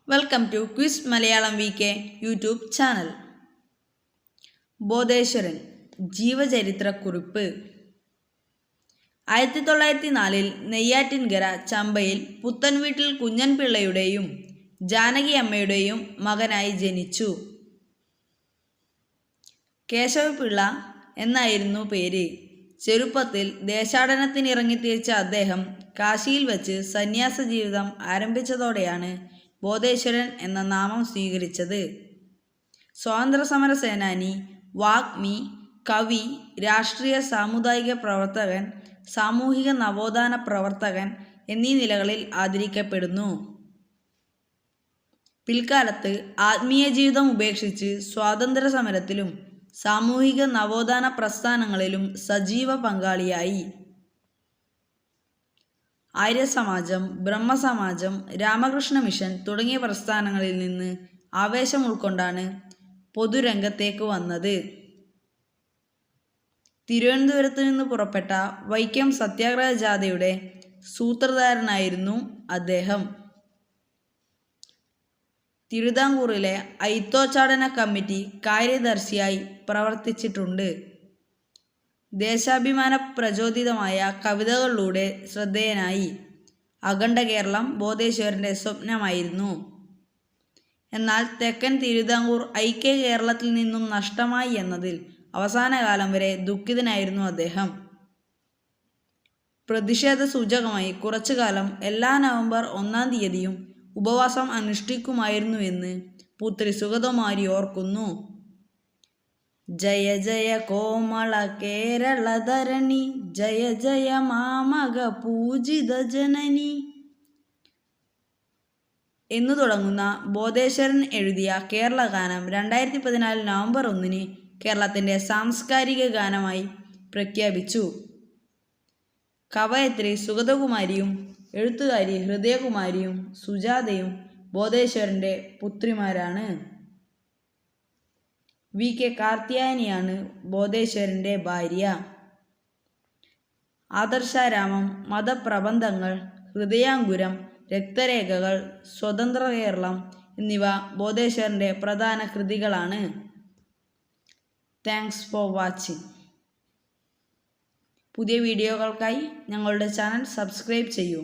Welcome to quiz Malayalam VK YouTube channel. Bodheswaran ജീവചരിത്രക്കുറിപ്പ്. 1904 നെയ്യാറ്റിൻകര ചമ്പയിൽ പുത്തൻവീട്ടിൽ കുഞ്ഞൻപിള്ളയുടെയും ജാനകി അമ്മയുടെയും മകനായി ജനിച്ചു. കേശവപിള്ള എന്നായിരുന്നു പേര്. ചെറുപ്പത്തിൽ ദേശാടനത്തിനിറങ്ങിത്തിരിച്ച അദ്ദേഹം കാശിയിൽ വച്ച് സന്യാസ ജീവിതം ആരംഭിച്ചതോടെയാണ് ബോധേശ്വരൻ എന്ന നാമം സ്വീകരിച്ചത്. സ്വാതന്ത്ര്യസമര സേനാനി, വാഗ്മി, കവി, രാഷ്ട്രീയ സാമുദായിക പ്രവർത്തകൻ, സാമൂഹിക നവോത്ഥാന പ്രവർത്തകൻ എന്നീ നിലകളിൽ ആദരിക്കപ്പെടുന്നു. പിൽക്കാലത്ത് ആത്മീയ ജീവിതം ഉപേക്ഷിച്ച് സ്വാതന്ത്ര്യ സമരത്തിലും സാമൂഹിക നവോത്ഥാന പ്രസ്ഥാനങ്ങളിലും സജീവ പങ്കാളിയായി. ആര്യസമാജം, ബ്രഹ്മസമാജം, രാമകൃഷ്ണ മിഷൻ തുടങ്ങിയ പ്രസ്ഥാനങ്ങളിൽ നിന്ന് ആവേശം ഉൾക്കൊണ്ടാണ് പൊതുരംഗത്തേക്ക് വന്നത്. തിരുവനന്തപുരത്ത് നിന്ന് പുറപ്പെട്ട വൈക്കം സത്യാഗ്രഹ ജാഥയുടെ സൂത്രധാരനായിരുന്നു അദ്ദേഹം. തിരുവിതാംകൂറിലെ അയിത്തോച്ചാടന കമ്മിറ്റി കാര്യദർശിയായി പ്രവർത്തിച്ചിട്ടുണ്ട്. ദേശാഭിമാന പ്രചോദിതമായ കവിതകളിലൂടെ ശ്രദ്ധേയനായി. അഖണ്ഡ കേരളം ബോധേശ്വരൻ്റെ സ്വപ്നമായിരുന്നു. എന്നാൽ തെക്കൻ തിരുവിതാംകൂർ ഐക്യ കേരളത്തിൽ നിന്നും നഷ്ടമായി എന്നതിൽ അവസാനകാലം വരെ ദുഃഖിതനായിരുന്നു അദ്ദേഹം. പ്രതിഷേധ സൂചകമായി കുറച്ചുകാലം എല്ലാ നവംബർ 1-ാം തീയതിയും ഉപവാസം അനുഷ്ഠിക്കുമായിരുന്നുവെന്ന് പുത്രി സുഗതകുമാരി ഓർക്കുന്നു. ജയ ജയ കോമള കേരള ധരണി, ജയ ജയ മാമക പൂജിത ജനനി എന്നു തുടങ്ങുന്ന ബോധേശ്വരൻ എഴുതിയ കേരളഗാനം 2014 നവംബർ 1-ന് കേരളത്തിൻ്റെ സാംസ്കാരിക ഗാനമായി പ്രഖ്യാപിച്ചു. കവയത്രി സുഗതകുമാരിയും എഴുത്തുകാരി ഹൃദയകുമാരിയും സുജാതയും ബോധേശ്വരൻ്റെ പുത്രിമാരാണ്. VK കാർത്യായനിയാണ് ബോധേശ്വരൻ്റെ ഭാര്യ. ആദർശാരാമം, മതപ്രബന്ധങ്ങൾ, ഹൃദയാങ്കുരം, രക്തരേഖകൾ, സ്വതന്ത്ര കേരളം എന്നിവ ബോധേശ്വരൻ്റെ പ്രധാന കൃതികളാണ്. Thanks for watching. പുതിയ വീഡിയോകൾക്കായി ഞങ്ങളുടെ ചാനൽ സബ്സ്ക്രൈബ് ചെയ്യൂ.